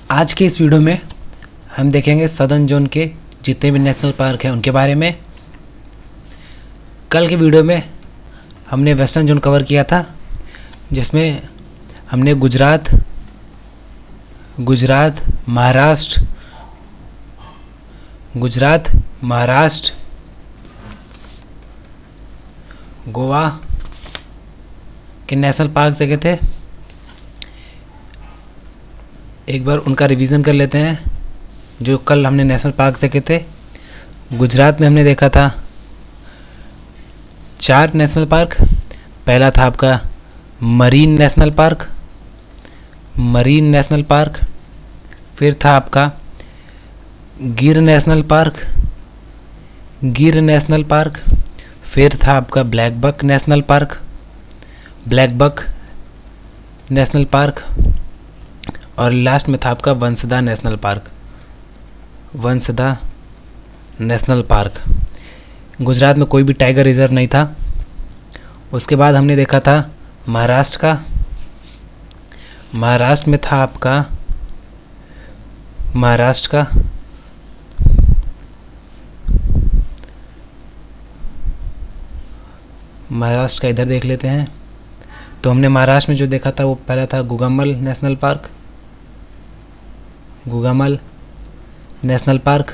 आज के इस वीडियो में हम देखेंगे सदर्न जोन के जितने भी नेशनल पार्क हैं उनके बारे में। कल के वीडियो में हमने वेस्टर्न जोन कवर किया था, जिसमें हमने गुजरात, महाराष्ट्र, गोवा के नेशनल पार्क देखे थे। एक बार उनका रिवीजन कर लेते हैं। जो कल हमने नेशनल पार्क देखे थे, गुजरात में हमने देखा था 4 नेशनल पार्क। पहला था आपका मरीन नेशनल पार्क, फिर था आपका गिर नेशनल पार्क, फिर था आपका ब्लैक बक नेशनल पार्क, और लास्ट में था आपका वंसदा नेशनल पार्क। गुजरात में कोई भी टाइगर रिजर्व नहीं था। उसके बाद हमने देखा था महाराष्ट्र में था आपका महाराष्ट्र का इधर देख लेते हैं। तो हमने महाराष्ट्र में जो देखा था वो पहला था गुगामल नेशनल पार्क,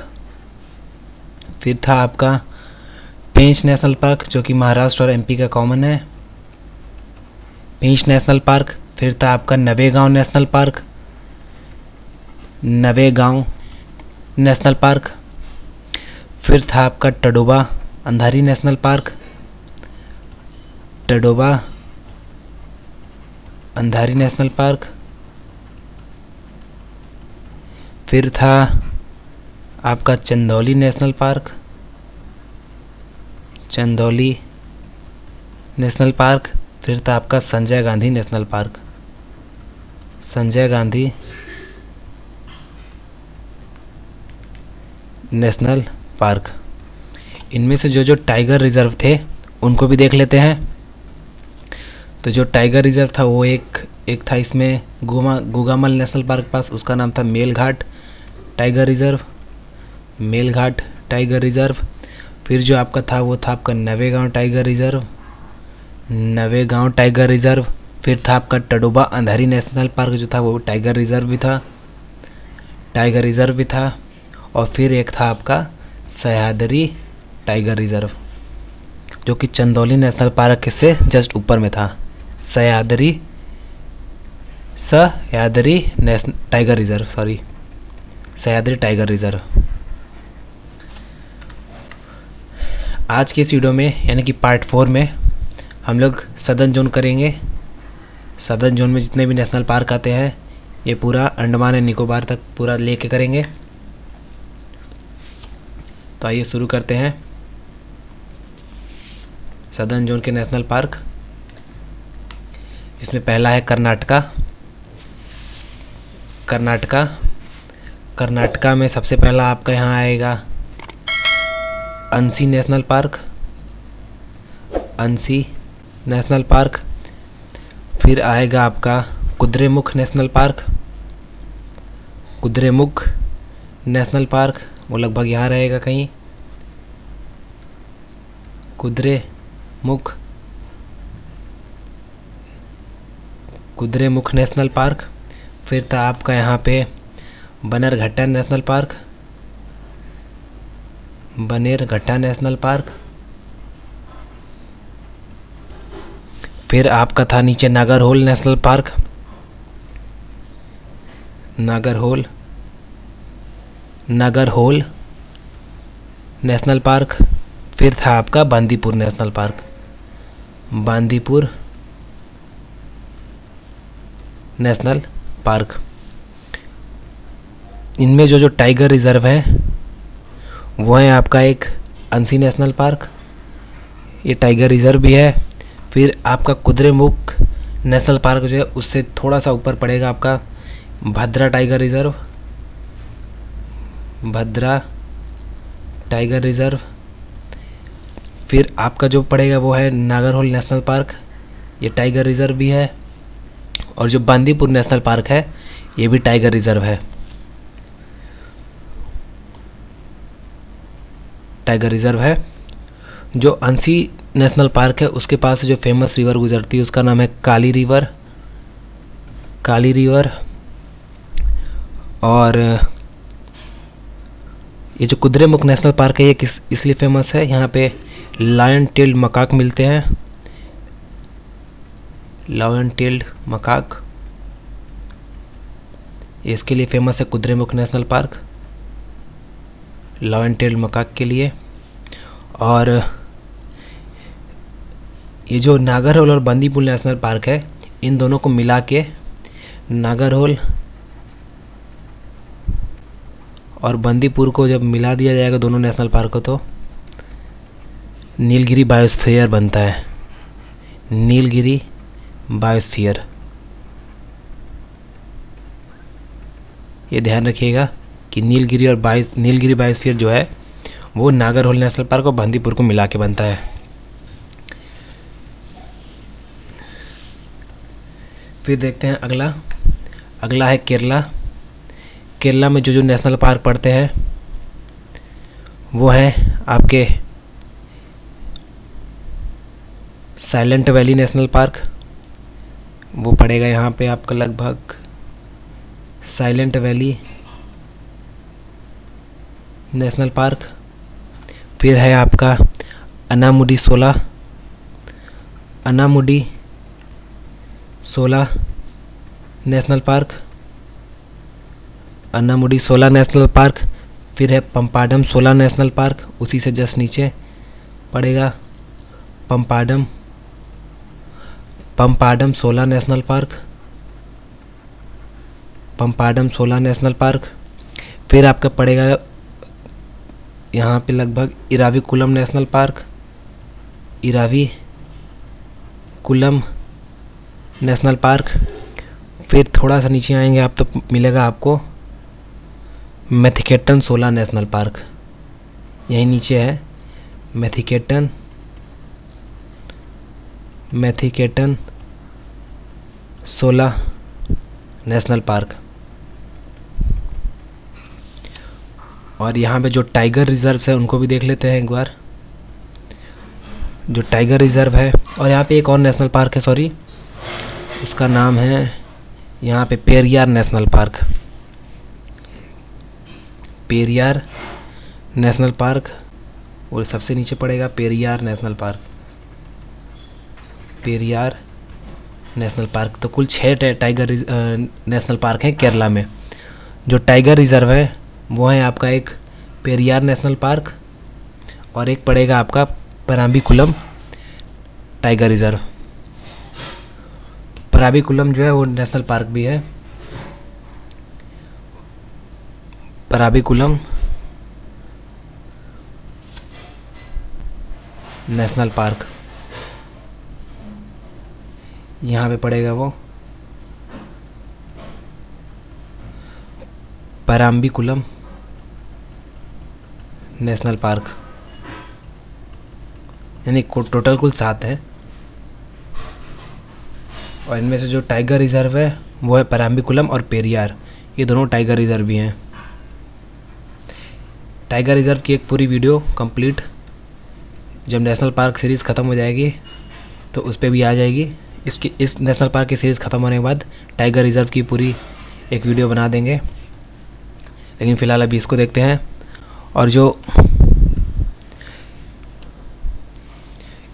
फिर था आपका पेंच नेशनल पार्क जो कि महाराष्ट्र और एमपी का कॉमन है, पेंच नेशनल पार्क। फिर था आपका नवेगांव नेशनल पार्क, फिर था आपका टडोबा अंधारी नेशनल पार्क, फिर था आपका चंदौली नेशनल पार्क, फिर था आपका संजय गांधी नेशनल पार्क। इनमें से जो टाइगर रिजर्व थे उनको भी देख लेते हैं। तो जो टाइगर रिजर्व था वो एक था इसमें गुगामल नेशनल पार्क पास, उसका नाम था मेलघाट टाइगर रिजर्व। फिर जो आपका था वो था आपका नवेगांव टाइगर रिजर्व। फिर था आपका टडोबा अंधारी नेशनल पार्क जो था वो टाइगर रिजर्व भी था। और फिर एक था आपका सह्याद्री टाइगर रिजर्व जो कि चंदौली नेशनल पार्क से जस्ट ऊपर में था। Sahyadri tiger reserve. आज के इस वीडियो में यानी कि पार्ट 4 में हम लोग सदर्न जोन करेंगे। सदर्न जोन में जितने भी नेशनल पार्क आते हैं ये पूरा अंडमान एंड निकोबार तक पूरा लेके करेंगे। तो आइए शुरू करते हैं। सदर्न जोन के नेशनल पार्क, जिसमें पहला है कर्नाटका में सबसे पहला आपका यहाँ आएगा अंसी नेशनल पार्क। फिर आएगा आपका कुद्रेमुख नेशनल पार्क, वो लगभग यहाँ रहेगा कहीं, कुद्रेमुख नेशनल पार्क। फिर था आपका यहाँ पे बनेरघट्टा नेशनल पार्क। फिर आपका था नीचे नागरहोल नेशनल पार्क। फिर था आपका बांदीपुर नेशनल पार्क। इनमें जो टाइगर रिजर्व है वो है आपका एक अंसी नेशनल पार्क, ये टाइगर रिजर्व भी है। फिर आपका कुद्रेमुख नेशनल पार्क जो है उससे थोड़ा सा ऊपर पड़ेगा आपका भद्रा टाइगर रिजर्व। फिर आपका जो पड़ेगा वो है नागरहोल नेशनल पार्क, ये टाइगर रिजर्व भी है। और जो बांदीपुर नेशनल पार्क है ये भी टाइगर रिजर्व है। टाइगर रिज़र्व है। जो अंसी नेशनल पार्क है उसके पास से जो फेमस रिवर गुजरती है उसका नाम है काली रिवर। काली रिवर। और ये जो कुद्रेमुख नेशनल पार्क है ये किस इसलिए फेमस है, यहाँ पे लायन टेल्ड मकाक मिलते हैं। लायन टेल्ड मकाक, इसके लिए फेमस है Kudremukh national park, lion tailed macaque के लिए। और ये जो नागरहोल और बंदीपुर नेशनल पार्क है इन दोनों को मिला के नागरहोल और बंदीपुर को जब मिला दिया जाएगा दोनों नेशनल पार्क को तो नीलगिरी बायोस्फीयर बनता है। नीलगिरी बायोस्फीयर, ये ध्यान रखिएगा कि नीलगिरी बायोस्फीयर जो है वो नागरहोल नेशनल पार्क और बंदीपुर को मिला के बनता है। फिर देखते हैं अगला है केरला। केरला में जो नेशनल पार्क पड़ते हैं वो है आपके साइलेंट वैली नेशनल पार्क, वो पड़ेगा यहाँ पे आपका लगभग साइलेंट वैली नेशनल पार्क। फिर है आपका अनामुडी सोला नेशनल पार्क, अनामुडी सोला नेशनल पार्क। फिर है पंपाडम सोला नेशनल पार्क, उसी से जस्ट नीचे पड़ेगा पंपाडम सोला नेशनल पार्क, पंपाडम सोला नेशनल पार्क। फिर आपका पड़ेगा यहाँ पे लगभग Eravikulam national park, Eravikulam national park. फिर थोड़ा सा नीचे आएंगे आप तो मिलेगा आपको मैथिकेटन सोला नेशनल पार्क, यहीं नीचे है मैथिकेटन सोला नेशनल पार्क। और यहाँ पे जो टाइगर रिजर्व है उनको भी देख लेते हैं एक बार। जो टाइगर रिजर्व है, और यहाँ पे एक और नेशनल पार्क है, सॉरी उसका नाम है यहाँ पे Periyar national park. Periyar national park, और सबसे नीचे पड़ेगा Periyar national park. Periyar national park. तो कुल 6 टाइगर नेशनल पार्क हैं केरला में। जो टाइगर रिजर्व है वो है आपका एक पेरियार नेशनल पार्क और एक पड़ेगा आपका पराम्बिकुलम टाइगर रिजर्व। पराम्बिकुलम जो है वो नेशनल पार्क भी है। पराम्बिकुलम नेशनल पार्क, यहाँ पे पड़ेगा वो पराम्बिकुलम नेशनल पार्क। यानी टोटल कुल 7 है, और इनमें से जो टाइगर रिजर्व है वो है पराम्बिकुलम और पेरियार, ये दोनों टाइगर रिजर्व भी हैं। टाइगर रिजर्व की एक पूरी वीडियो कंप्लीट जब नेशनल पार्क सीरीज़ ख़त्म हो जाएगी तो उस पर भी आ जाएगी। इस नेशनल पार्क की सीरीज़ ख़त्म होने के बाद टाइगर रिजर्व की पूरी एक वीडियो बना देंगे, लेकिन फ़िलहाल अभी इसको देखते हैं। और जो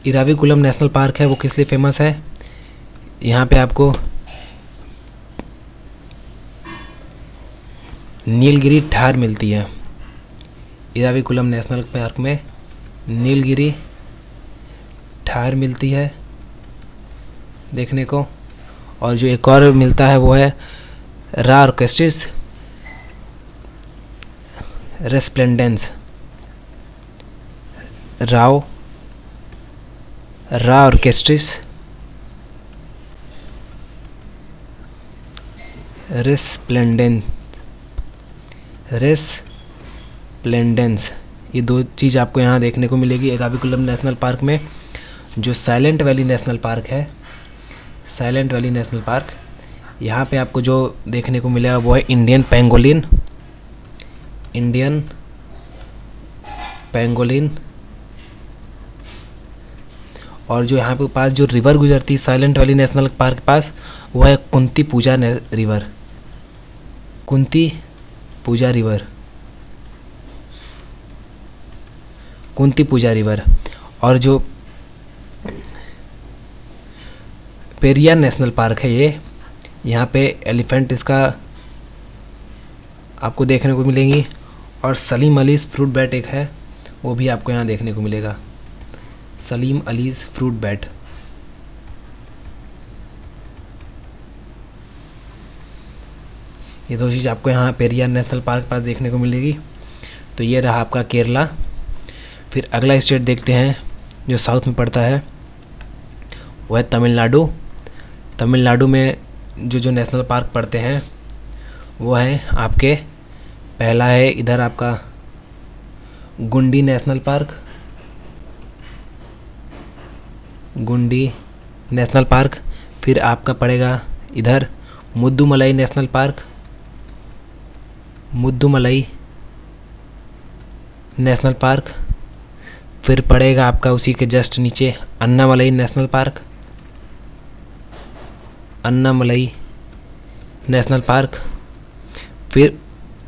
इराविकुलम नेशनल पार्क है वो किस लिए फेमस है, यहाँ पे आपको नीलगिरी ठार मिलती है। इराविकुलम नेशनल पार्क में नीलगिरी ठार मिलती है देखने को। और जो एक और मिलता है वो है रा ऑर्केस्ट्रिस रेस्प्लेंडेंस। रा ऑर्केस्ट्रिस रेस्प्लेंडेंस, ये 2 चीज़ आपको यहाँ देखने को मिलेगी इराविकुलम नेशनल पार्क में। जो साइलेंट वैली नेशनल पार्क है, साइलेंट वैली नेशनल पार्क, यहाँ पे आपको जो देखने को मिलेगा वो है इंडियन पेंगोलिन। और जो यहाँ पे पास जो रिवर गुजरती है साइलेंट वैली नेशनल पार्क के पास, वो है कुंती पूजा रिवर, कुंती पूजा रिवर, कुंती पूजा रिवर। और जो पेरियार नेशनल पार्क है ये, यहाँ पे एलिफेंट इसका आपको देखने को मिलेंगी। और सलीम अलीज़ फ्रूट बैट एक है, वो भी आपको यहाँ देखने को मिलेगा, सलीम अलीज़ फ्रूट बैट। ये दो चीज़ आपको यहाँ पेरियार नेशनल पार्क पास देखने को मिलेगी। तो ये रहा आपका केरला। फिर अगला स्टेट देखते हैं जो साउथ में पड़ता है, वो है तमिलनाडु। तमिलनाडु में जो नेशनल पार्क पड़ते हैं वो हैं आपके, पहला है इधर आपका गुंडी नेशनल पार्क, गुंडी नेशनल पार्क। फिर आपका पड़ेगा इधर Mudumalai national park, Mudumalai national park. फिर पड़ेगा आपका उसी के जस्ट नीचे Annamalai national park, Annamalai national park. फिर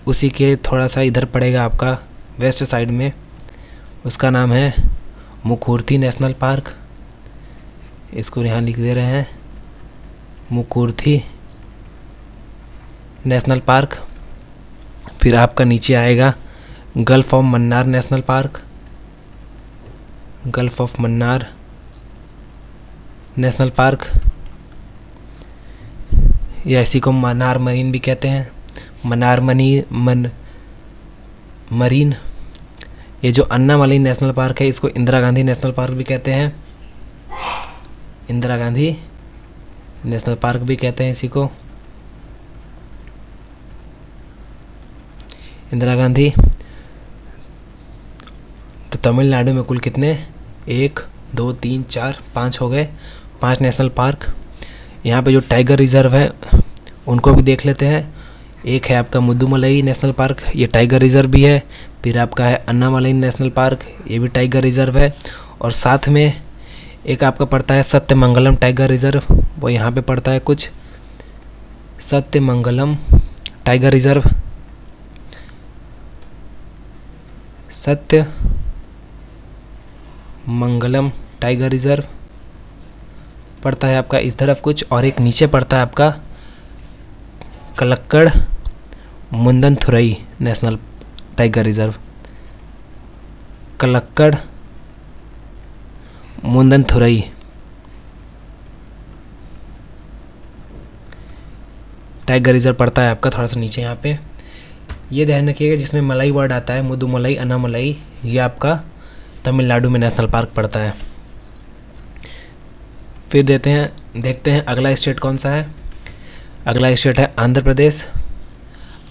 उसी के थोड़ा सा इधर पड़ेगा आपका वेस्ट साइड में, उसका नाम है मुकुर्थी नेशनल पार्क, इसको यहाँ लिख दे रहे हैं मुकुर्थी नेशनल पार्क। फिर आपका नीचे आएगा gulf of Mannar national park, gulf of Mannar national park, या इसी को मन्नार मरीन भी कहते हैं, मन्नार मरीन। ये जो अन्नामलाई नेशनल पार्क है इसको इंदिरा गांधी नेशनल पार्क भी कहते हैं, इंदिरा गांधी नेशनल पार्क भी कहते हैं इसी को, इंदिरा गांधी। तो तमिलनाडु में कुल कितने, 1 2 3 4 5 हो गए, 5 नेशनल पार्क। यहाँ पे जो टाइगर रिजर्व है उनको भी देख लेते हैं। एक है आपका मुद्दुमलाई नेशनल पार्क, ये टाइगर रिजर्व भी है। फिर आपका है अन्नामलाई नेशनल पार्क, ये भी टाइगर रिजर्व है। और साथ में एक आपका पड़ता है सत्यमंगलम टाइगर रिजर्व, वो यहाँ पे पड़ता है कुछ, Sathyamangalam tiger reserve, Sathyamangalam tiger reserve पड़ता है आपका इस तरफ कुछ। और एक नीचे पड़ता है आपका Kalakkad Mundanthurai national tiger reserve, Kalakkad Mundanthurai tiger reserve पड़ता है आपका थोड़ा सा नीचे यहाँ पे। ये ध्यान रखिएगा जिसमें मलाई वर्ड आता है, मुद्दुमलाई, अन्नामलाई, ये आपका तमिलनाडु में नेशनल पार्क पड़ता है। फिर देखते हैं अगला स्टेट कौन सा है। अगला स्टेट है आंध्र प्रदेश।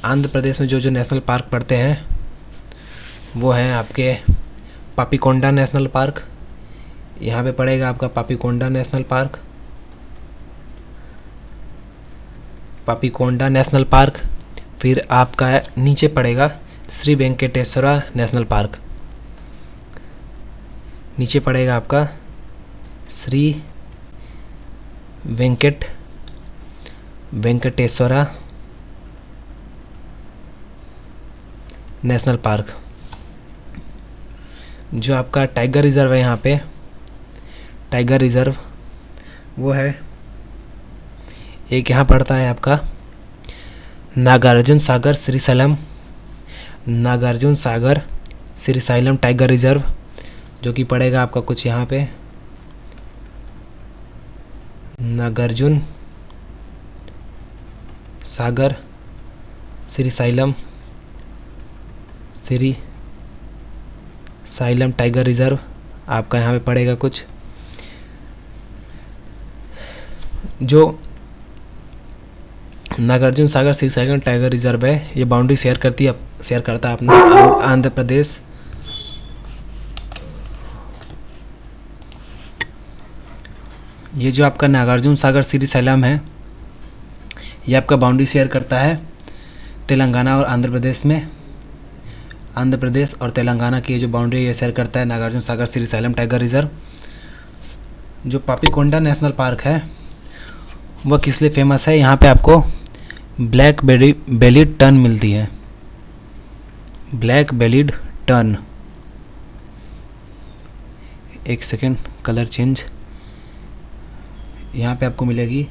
आंध्र प्रदेश में जो नेशनल पार्क पड़ते हैं वो हैं आपके पापीकोंडा नेशनल पार्क, यहाँ पे पड़ेगा आपका Papikonda national park, Papikonda national park. फिर आपका नीचे पड़ेगा श्री वेंकटेश्वरा नेशनल पार्क, नीचे पड़ेगा आपका श्री वेंकटेश्वरा नेशनल पार्क। जो आपका टाइगर रिजर्व है यहाँ पे, टाइगर रिजर्व वो है एक यहाँ पड़ता है आपका नागार्जुन सागर श्रीशैलम, नागार्जुन सागर श्रीशैलम टाइगर रिजर्व, जो कि पड़ेगा आपका कुछ यहाँ पे नागार्जुन सागर श्रीशैलम टाइगर रिजर्व आपका यहाँ पे पड़ेगा कुछ। जो नागार्जुन सागर श्रीशैलम टाइगर रिजर्व है ये बाउंड्री शेयर करता है अपना आंध्र प्रदेश, ये जो आपका नागार्जुन सागर श्रीशैलम है ये आपका बाउंड्री शेयर करता है तेलंगाना और आंध्र प्रदेश में। आंध्र प्रदेश और तेलंगाना की जो बाउंड्री ये शेयर करता है नागार्जुन सागर श्रीशैलम टाइगर रिजर्व। जो पापीकोंडा नेशनल पार्क है वह किस लिए फेमस है? यहाँ पे आपको ब्लैक बेलीड टर्न मिलती है, ब्लैक बेलीड टर्न। एक सेकेंड, कलर चेंज। यहाँ पे आपको मिलेगी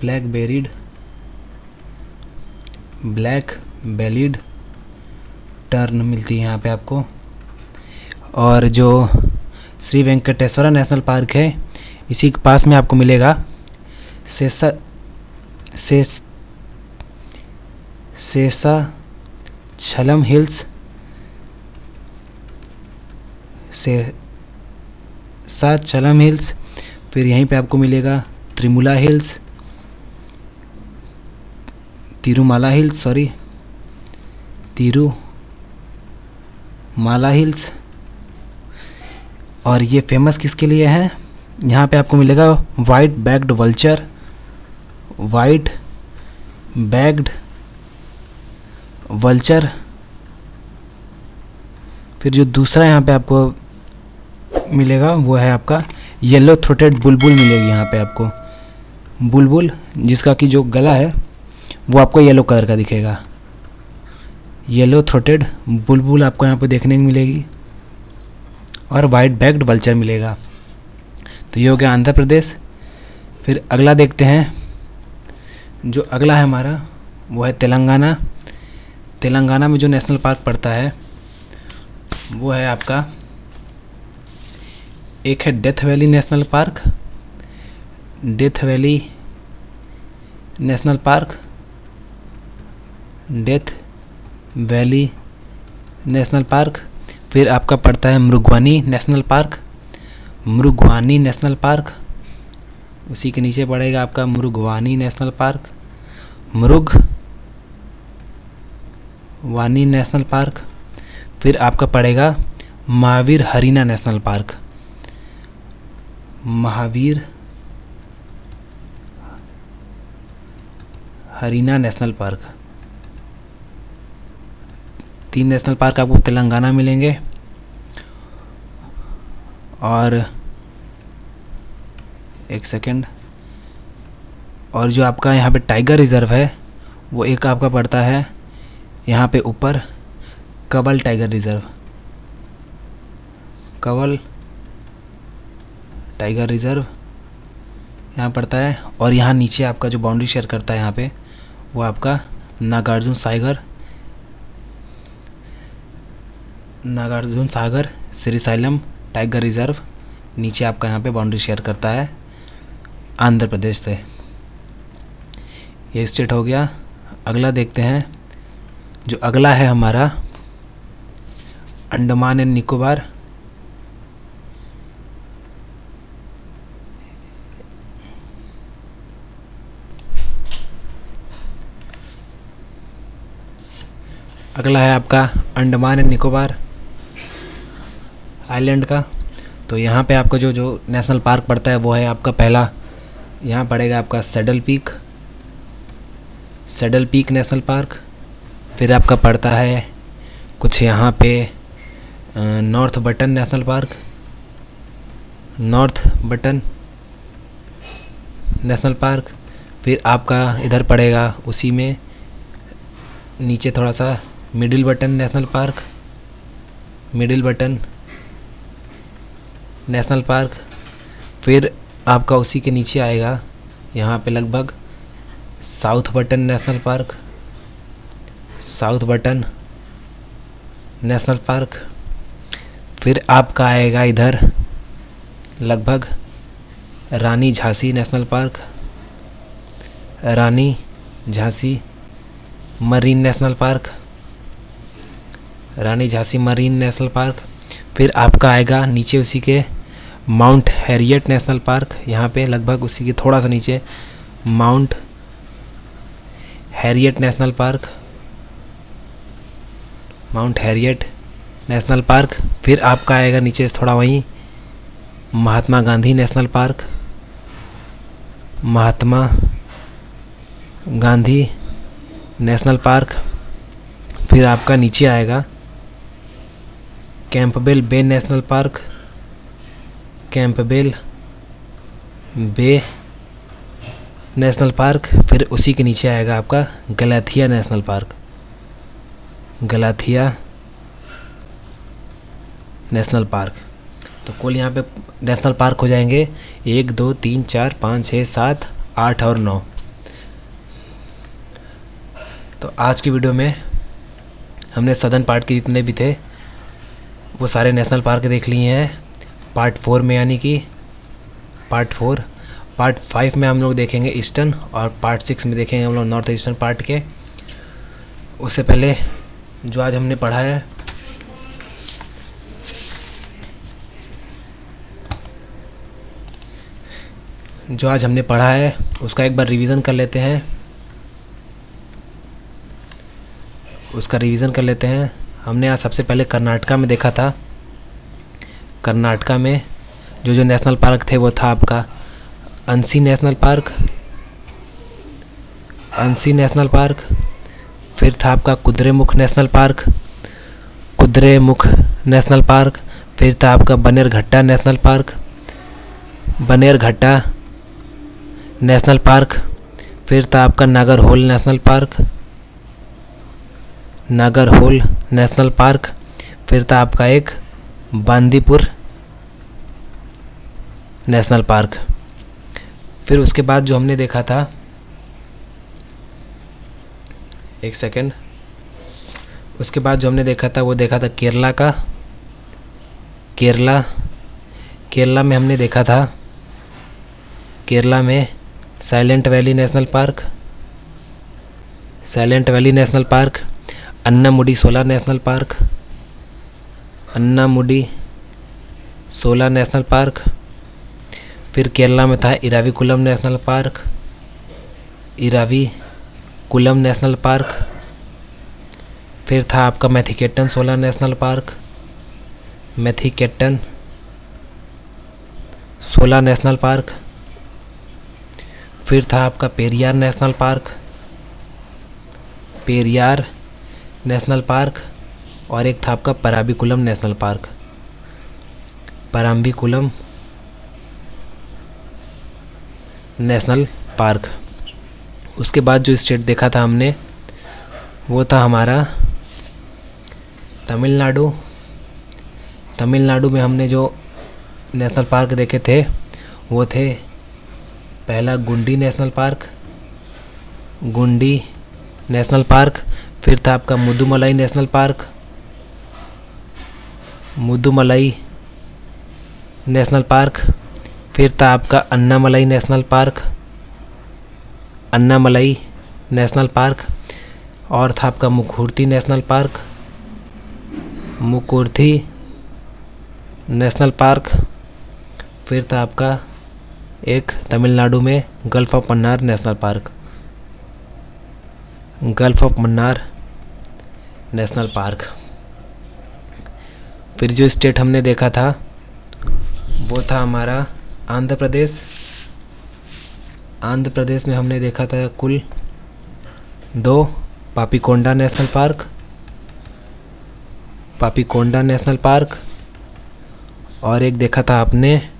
ब्लैक बेलीड टर्न मिलती है यहाँ पे आपको। और जो श्री वेंकटेश्वरा नेशनल पार्क है इसी के पास में आपको मिलेगा शेषाचलम हिल्स, शेषाचलम हिल्स। फिर यहीं पे आपको मिलेगा तिरुमाला हिल्स। और ये फेमस किसके लिए है? यहाँ पे आपको मिलेगा वाइट बैग्ड वल्चर। फिर जो दूसरा यहाँ पे आपको मिलेगा वो है आपका येलो थ्रोटेड बुलबुल मिलेगी। यहाँ पे आपको बुलबुल जिसका कि जो गला है वो आपको येलो कलर का दिखेगा। येलो थ्रोटेड बुलबुल आपको यहाँ पे देखने को मिलेगी और वाइट बैग्ड वल्चर मिलेगा। तो ये हो गया आंध्र प्रदेश। फिर अगला देखते हैं, जो अगला है हमारा वो है तेलंगाना। तेलंगाना में जो नेशनल पार्क पड़ता है वो है आपका, एक है death valley national park, death valley national park. फिर आपका पड़ता है मृगवानी नेशनल पार्क। उसी के नीचे पड़ेगा आपका मृगवानी नेशनल पार्क। फिर आपका पड़ेगा महावीर हरीना नेशनल पार्क। तीन नेशनल पार्क आपको तेलंगाना मिलेंगे। और एक सेकेंड, और जो आपका यहाँ पे टाइगर रिजर्व है वो एक आपका पड़ता है यहाँ पे ऊपर कवल टाइगर रिजर्व यहाँ पड़ता है। और यहाँ नीचे आपका जो बाउंड्री शेयर करता है यहाँ पे वो आपका नागार्जुन सागर श्रीशैलम टाइगर रिजर्व नीचे आपका यहाँ पे बाउंड्री शेयर करता है आंध्र प्रदेश से। ये स्टेट हो गया। अगला देखते हैं, जो अगला है हमारा अंडमान एंड निकोबार। अगला है आपका अंडमान एंड निकोबार आइलैंड का। तो यहाँ पे आपका जो नेशनल पार्क पड़ता है वो है आपका पहला, यहाँ पड़ेगा आपका सैडल पीक नेशनल पार्क। फिर आपका पड़ता है कुछ यहाँ पे नॉर्थ बटन नेशनल पार्क। फिर आपका इधर पड़ेगा उसी में नीचे थोड़ा सा मिडिल बटन नेशनल पार्क। फिर आपका उसी के नीचे आएगा यहाँ पे लगभग साउथ बटन नेशनल पार्क। फिर आपका आएगा इधर लगभग रानी झांसी मरीन नेशनल पार्क। फिर आपका आएगा नीचे उसी के माउंट हैरियट नेशनल पार्क, यहाँ पे लगभग उसी के थोड़ा सा नीचे माउंट हैरियट नेशनल पार्क। फिर आपका आएगा नीचे थोड़ा वहीं महात्मा गांधी नेशनल पार्क। फिर आपका नीचे आएगा कैंपबेल बे नेशनल पार्क, कैंपबेल बे नेशनल पार्क। फिर उसी के नीचे आएगा आपका Galathea national park, Galathea national park. तो कुल यहाँ पे नेशनल पार्क हो जाएंगे 1 2 3 4 5 6 7 8 और 9। तो आज की वीडियो में हमने सदर्न पार्ट के जितने भी थे वो सारे नेशनल पार्क देख लिए हैं पार्ट 4 में, यानी कि पार्ट 4। पार्ट 5 में हम लोग देखेंगे ईस्टर्न, और पार्ट 6 में देखेंगे हम लोग नॉर्थ ईस्टर्न पार्ट के। उससे पहले जो आज हमने पढ़ा है उसका एक बार रिवीजन कर लेते हैं। हमने आज सबसे पहले कर्नाटका में देखा था। कर्नाटका में जो नेशनल पार्क थे वो था आपका अंसी नेशनल पार्क, फिर था आपका कुद्रेमुख नेशनल पार्क, फिर था आपका बनेरघट्टा नेशनल पार्क, फिर था आपका नागरहोल नेशनल पार्क, फिर था आपका एक बांदीपुर नेशनल पार्क। फिर उसके बाद जो हमने देखा था, वो देखा था केरला का। केरला में हमने देखा था, केरला में silent valley national park, Anamudi सोला नेशनल पार्क। फिर केरला में था इराविकुलम नेशनल पार्क। फिर था आपका मैथिकेटन सोला नेशनल पार्क। फिर था आपका पेरियार नेशनल पार्क, और एक था आपका पराम्बिकुलम नेशनल पार्क। उसके बाद जो स्टेट देखा था हमने वो था हमारा तमिलनाडु में हमने जो नेशनल पार्क देखे थे वो थे पहला गुंडी नेशनल पार्क, फिर था आपका मुदुमलाई नेशनल पार्क, फिर था आपका अन्नामलाई नेशनल पार्क, और था आपका मुकुर्थी नेशनल पार्क। फिर था आपका एक तमिलनाडु में gulf of Mannar national park. फिर जो स्टेट हमने देखा था वो था हमारा आंध्र प्रदेश में हमने देखा था कुल 2 पापीकोंडा नेशनल पार्क, और एक देखा था आपने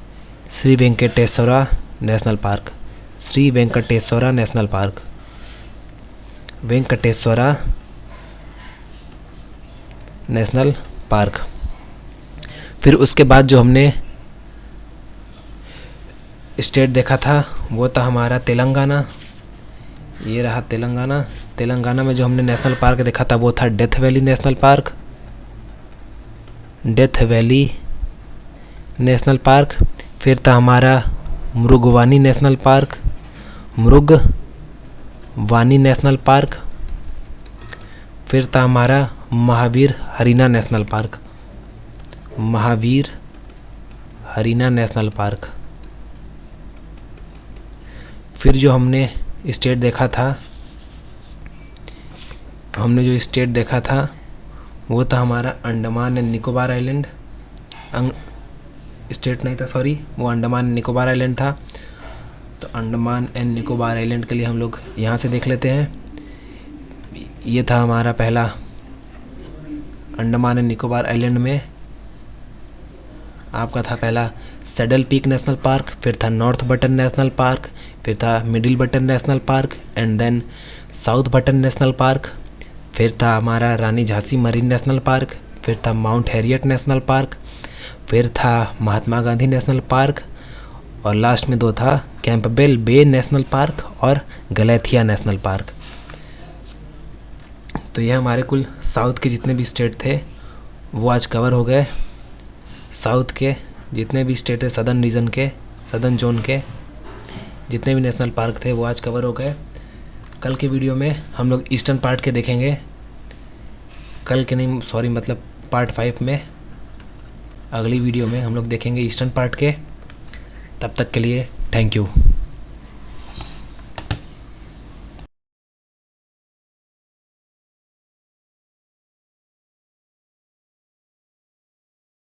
श्री वेंकटेश्वरा नेशनल पार्क। फिर उसके बाद जो हमने स्टेट देखा था वो था हमारा तेलंगाना। ये रहा तेलंगाना में जो हमने नेशनल पार्क देखा था वो था डेथ वैली नेशनल पार्क। फिर था हमारा मृगवानी नेशनल पार्क। फिर था हमारा महावीर हरीना नेशनल पार्क। फिर जो हमने स्टेट देखा था वो था हमारा Andaman and Nicobar island. State नहीं था, सॉरी, वो अंडमान एंड निकोबार आइलैंड था। तो अंडमान एंड निकोबार आइलैंड के लिए हम लोग यहाँ से देख लेते हैं। ये था हमारा पहला अंडमान एंड निकोबार आइलैंड में आपका था पहला सैडल पीक नेशनल पार्क, फिर था नॉर्थ बटन नेशनल पार्क, फिर था middle button national park and then south button national park, फिर था हमारा Rani Jhansi marine national park, फिर था माउंट हैरियट नेशनल पार्क, फिर था महात्मा गांधी नेशनल पार्क और लास्ट में 2 था कैंपबेल बे नेशनल पार्क और गलेथिया नेशनल पार्क। तो ये हमारे कुल साउथ के जितने भी स्टेट थे वो आज कवर हो गए। साउथ के जितने भी स्टेट है, सदर्न रीजन के, सदर्न जोन के जितने भी नेशनल पार्क थे वो आज कवर हो गए। कल के वीडियो में हम लोग ईस्टर्न पार्ट के देखेंगे। कल के नहीं, सॉरी, मतलब पार्ट 5 में, अगली वीडियो में हम लोग देखेंगे ईस्टर्न पार्ट के। तब तक के लिए थैंक यू।